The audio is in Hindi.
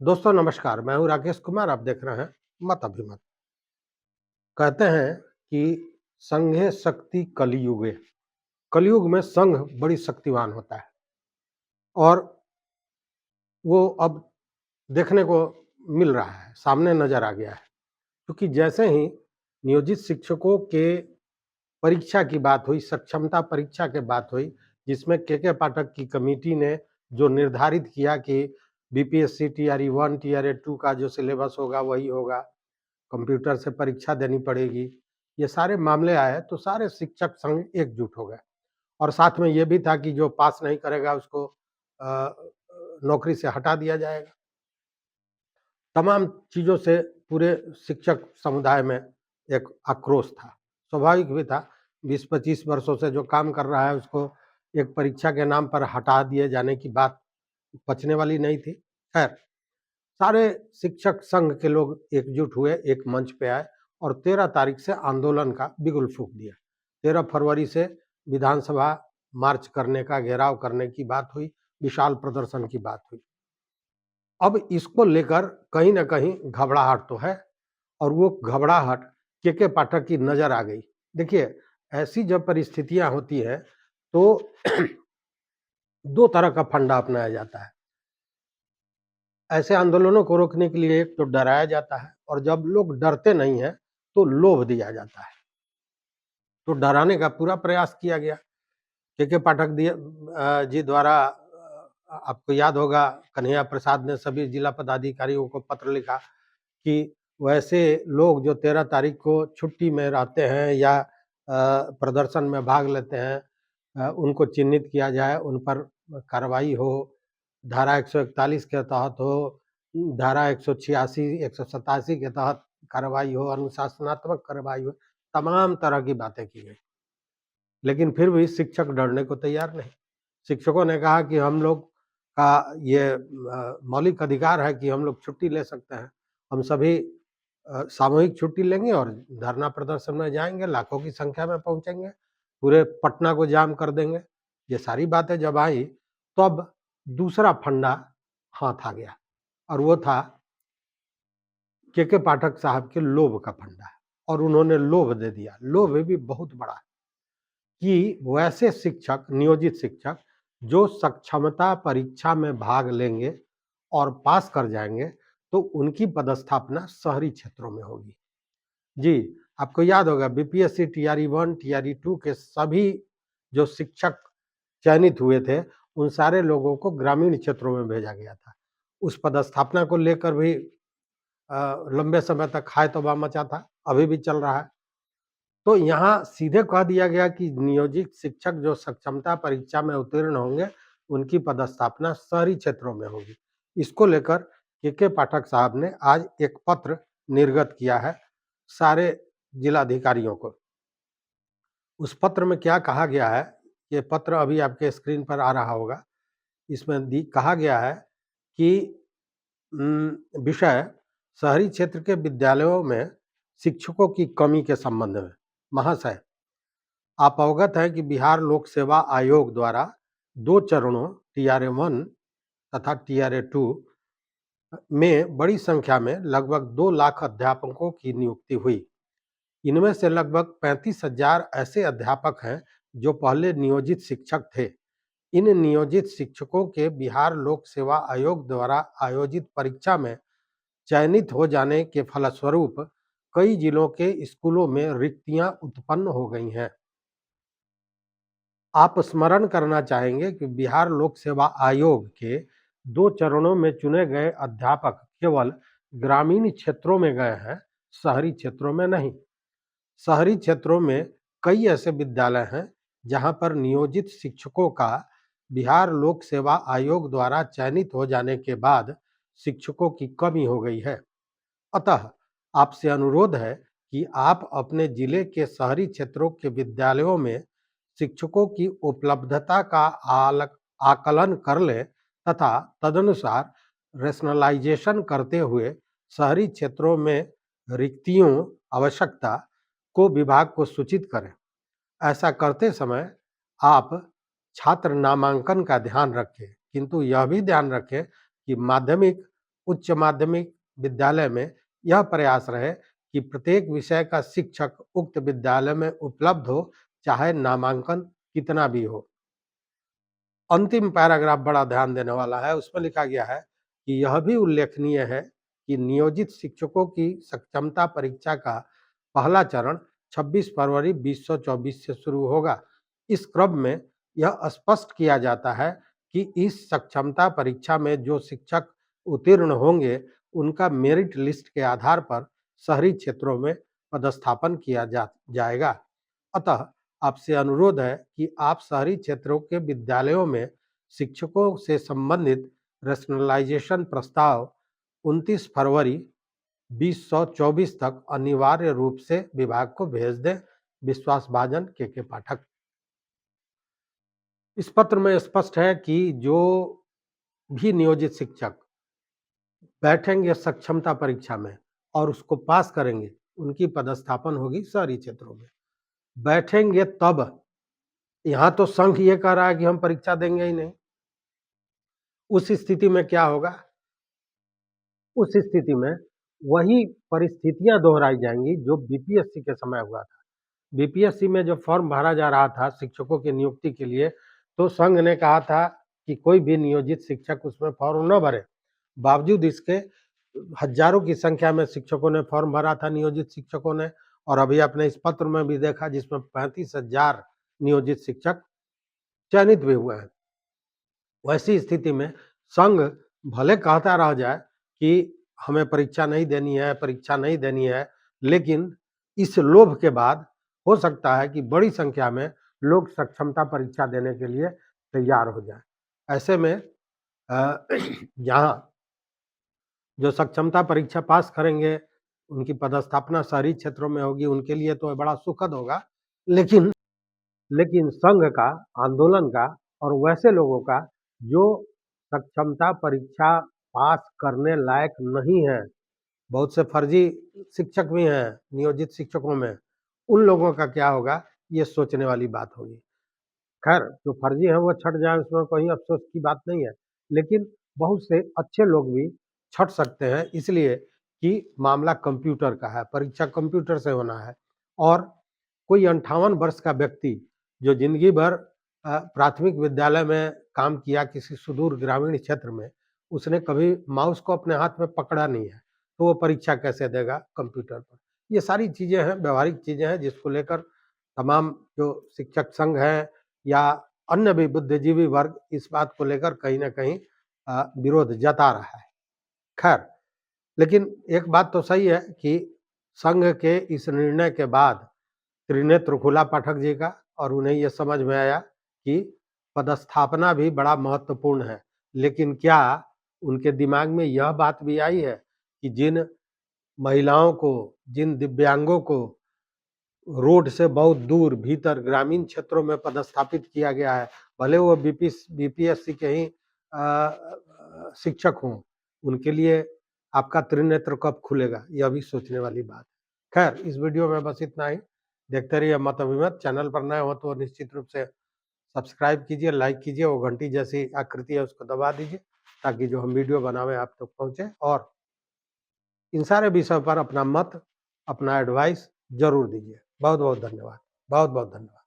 दोस्तों नमस्कार, मैं हूँ राकेश कुमार। आप देख रहे हैं मत अभिमत। कहते हैं कि संघे शक्ति कलियुगे। कलयुग में संघ बड़ी शक्तिवान होता है और वो अब देखने को मिल रहा है, सामने नजर आ गया है। क्योंकि जैसे ही नियोजित शिक्षकों के परीक्षा की बात हुई, सक्षमता परीक्षा की बात हुई, जिसमें के पाठक की कमेटी ने जो निर्धारित किया कि बीपीएससी टीआरई 1 टीआरई 2 का जो सिलेबस होगा वही होगा, कंप्यूटर से परीक्षा देनी पड़ेगी। ये सारे मामले आए तो सारे शिक्षक संघ एकजुट हो गए और साथ में ये भी था कि जो पास नहीं करेगा उसको नौकरी से हटा दिया जाएगा। तमाम चीज़ों से पूरे शिक्षक समुदाय में एक आक्रोश था। स्वाभाविक भी था, 20-25 वर्षों से जो काम कर रहा है उसको एक परीक्षा के नाम पर हटा दिए जाने की बात पचने वाली नहीं थी। खैर, सारे शिक्षक संघ के लोग एकजुट हुए, एक मंच पे आए और 13 तारीख से आंदोलन का बिगुल फूँक दिया। 13 फरवरी से विधानसभा मार्च करने का, घेराव करने की बात हुई, विशाल प्रदर्शन की बात हुई। अब इसको लेकर कहीं न कहीं घबराहट तो है और वो घबराहट के पाठक की नज़र आ गई। देखिए, ऐसी जब परिस्थितियाँ होती हैं तो 2 तरह का फंडा अपनाया जाता है। ऐसे आंदोलनों को रोकने के लिए एक तो डराया जाता है और जब लोग डरते नहीं हैं तो लोभ दिया जाता है। तो डराने का पूरा प्रयास किया गया। के पाठक जी द्वारा आपको याद होगा, कन्हैया प्रसाद ने सभी जिला पदाधिकारियों को पत्र लिखा कि वैसे लोग जो 13 तारीख को छुट्टी में रहते हैं या प्रदर्शन में भाग लेते हैं, उनको चिन्हित किया जाए, उन पर कार्रवाई हो, धारा 141 के तहत हो, धारा 186, 187 के तहत कार्रवाई हो, अनुशासनात्मक कार्रवाई हो, तमाम तरह की बातें की गई। लेकिन फिर भी शिक्षक डरने को तैयार नहीं। शिक्षकों ने कहा कि हम लोग का ये मौलिक अधिकार है कि हम लोग छुट्टी ले सकते हैं। हम सभी सामूहिक छुट्टी लेंगे और धरना प्रदर्शन में जाएँगे, लाखों की संख्या में पहुँचेंगे, पूरे पटना को जाम कर देंगे। ये सारी बातें जब आई, तब दूसरा फंडा हाथ आ गया और वो था के पाठक साहब के लोभ का फंडा और उन्होंने लोभ दे दिया। लोभ भी बहुत बड़ा कि वैसे शिक्षक, नियोजित शिक्षक जो सक्षमता परीक्षा में भाग लेंगे और पास कर जाएँगे, तो उनकी पदस्थापना शहरी क्षेत्रों में होगी। जी, आपको याद होगा बीपीएससी टीआरई 1, टीआरई 2 के सभी जो शिक्षक चयनित हुए थे, उन सारे लोगों को ग्रामीण क्षेत्रों में भेजा गया था। उस पदस्थापना को लेकर भी लंबे समय तक हाय-तौबा मचा था, अभी भी चल रहा है। तो यहाँ सीधे कह दिया गया कि नियोजित शिक्षक जो सक्षमता परीक्षा में उत्तीर्ण होंगे, उनकी पदस्थापना शहरी क्षेत्रों में होगी। इसको लेकर के पाठक साहब ने आज एक पत्र निर्गत किया है सारे जिलाधिकारियों को। उस पत्र में क्या कहा गया है, ये पत्र अभी आपके स्क्रीन पर आ रहा होगा। इसमें कहा गया है कि विषय शहरी क्षेत्र के विद्यालयों में शिक्षकों की कमी के संबंध में। महाशय, आप अवगत हैं कि बिहार लोक सेवा आयोग द्वारा 2 चरणों टीआरए 1 तथा टीआरए 2 में बड़ी संख्या में लगभग 2 लाख अध्यापकों की नियुक्ति हुई। इनमें से लगभग 35,000 ऐसे अध्यापक हैं जो पहले नियोजित शिक्षक थे। इन नियोजित शिक्षकों के बिहार लोक सेवा आयोग द्वारा आयोजित परीक्षा में चयनित हो जाने के फलस्वरूप कई जिलों के स्कूलों में रिक्तियां उत्पन्न हो गई हैं। आप स्मरण करना चाहेंगे कि बिहार लोक सेवा आयोग के 2 चरणों में चुने गए अध्यापक केवल ग्रामीण क्षेत्रों में गए हैं, शहरी क्षेत्रों में नहीं। शहरी क्षेत्रों में कई ऐसे विद्यालय हैं जहां पर नियोजित शिक्षकों का बिहार लोक सेवा आयोग द्वारा चयनित हो जाने के बाद शिक्षकों की कमी हो गई है। अतः आपसे अनुरोध है कि आप अपने जिले के शहरी क्षेत्रों के विद्यालयों में शिक्षकों की उपलब्धता का आकलन कर लें तथा तदनुसार रेशनलाइजेशन करते हुए शहरी क्षेत्रों में रिक्तियों आवश्यकता को विभाग को सूचित करें। ऐसा करते समय आप छात्र नामांकन का ध्यान रखें, किंतु यह भी ध्यान रखें कि माध्यमिक उच्च माध्यमिक विद्यालय में यह प्रयास रहे कि प्रत्येक विषय का शिक्षक उक्त विद्यालय में उपलब्ध हो, चाहे नामांकन कितना भी हो। अंतिम पैराग्राफ बड़ा ध्यान देने वाला है। उसमें लिखा गया है कि यह भी उल्लेखनीय है कि नियोजित शिक्षकों की सक्षमता परीक्षा का पहला चरण 26 फरवरी 2024 से शुरू होगा। इस क्रम में यह स्पष्ट किया जाता है कि इस सक्षमता परीक्षा में जो शिक्षक उत्तीर्ण होंगे, उनका मेरिट लिस्ट के आधार पर शहरी क्षेत्रों में पदस्थापन किया जाएगा। अतः आपसे अनुरोध है कि आप शहरी क्षेत्रों के विद्यालयों में शिक्षकों से संबंधित रैशनलाइजेशन प्रस्ताव 29 फरवरी 2024 तक अनिवार्य रूप से विभाग को भेज दें। विश्वासभाजन के पाठक। इस पत्र में स्पष्ट है कि जो भी नियोजित शिक्षक बैठेंगे सक्षमता परीक्षा में और उसको पास करेंगे, उनकी पदस्थापन होगी शहरी क्षेत्रों में। बैठेंगे तब, यहाँ तो संघ ये कह रहा है कि हम परीक्षा देंगे ही नहीं। उस स्थिति में क्या होगा? उस स्थिति में वही परिस्थितियां दोहराई जाएंगी जो बीपीएससी के समय हुआ था। बीपीएससी में जब फॉर्म भरा जा रहा था शिक्षकों की नियुक्ति के लिए, तो संघ ने कहा था कि कोई भी नियोजित शिक्षक उसमें फॉर्म न भरे। बावजूद इसके हजारों की संख्या में शिक्षकों ने फॉर्म भरा था, नियोजित शिक्षकों ने। और अभी आपने इस पत्र में भी देखा जिसमें 35,000 नियोजित शिक्षक चयनित भी हुए हैं। वैसी स्थिति में संघ भले कहता रह जाए कि हमें परीक्षा नहीं देनी है, परीक्षा नहीं देनी है, लेकिन इस लोभ के बाद हो सकता है कि बड़ी संख्या में लोग सक्षमता परीक्षा देने के लिए तैयार हो जाए। ऐसे में जहाँ जो सक्षमता परीक्षा पास करेंगे, उनकी पदस्थापना शहरी क्षेत्रों में होगी, उनके लिए तो बड़ा सुखद होगा। लेकिन संघ का, आंदोलन का और वैसे लोगों का जो सक्षमता परीक्षा पास करने लायक नहीं है, बहुत से फर्जी शिक्षक भी हैं नियोजित शिक्षकों में, उन लोगों का क्या होगा, ये सोचने वाली बात होगी। खैर, जो फर्जी हैं वो छँट जाएँ, उसमें कोई अफ़सोस की बात नहीं है, लेकिन बहुत से अच्छे लोग भी छँट सकते हैं, इसलिए कि मामला कंप्यूटर का है, परीक्षा कंप्यूटर से होना है। और कोई 58 वर्ष का व्यक्ति जो ज़िंदगी भर प्राथमिक विद्यालय में काम किया किसी सुदूर ग्रामीण क्षेत्र में, उसने कभी माउस को अपने हाथ में पकड़ा नहीं है, तो वो परीक्षा कैसे देगा कंप्यूटर पर? ये सारी चीज़ें हैं, व्यावहारिक चीज़ें हैं, जिसको लेकर तमाम जो शिक्षक संघ हैं या अन्य भी बुद्धिजीवी वर्ग इस बात को लेकर कहीं न कहीं विरोध जता रहा है। खैर, लेकिन एक बात तो सही है कि संघ के इस निर्णय के बाद त्रिनेत्र खुला पाठक जी का, और उन्हें ये समझ में आया कि पदस्थापना भी बड़ा महत्वपूर्ण है। लेकिन क्या उनके दिमाग में यह बात भी आई है कि जिन महिलाओं को, जिन दिव्यांगों को रोड से बहुत दूर भीतर ग्रामीण क्षेत्रों में पदस्थापित किया गया है, भले वो बीपीएससी के ही शिक्षक हों, उनके लिए आपका त्रिनेत्र कब खुलेगा, यह भी सोचने वाली बात है। खैर, इस वीडियो में बस इतना ही। देखते रहिए मत अभिमत। चैनल पर नए हो तो निश्चित रूप से सब्सक्राइब कीजिए, लाइक कीजिए, वो घंटी जैसी आकृति है उसको दबा दीजिए, ताकि जो हम वीडियो बनावें आप तक पहुँचे। और इन सारे विषयों पर अपना मत, अपना एडवाइस ज़रूर दीजिए। बहुत बहुत धन्यवाद। बहुत बहुत धन्यवाद।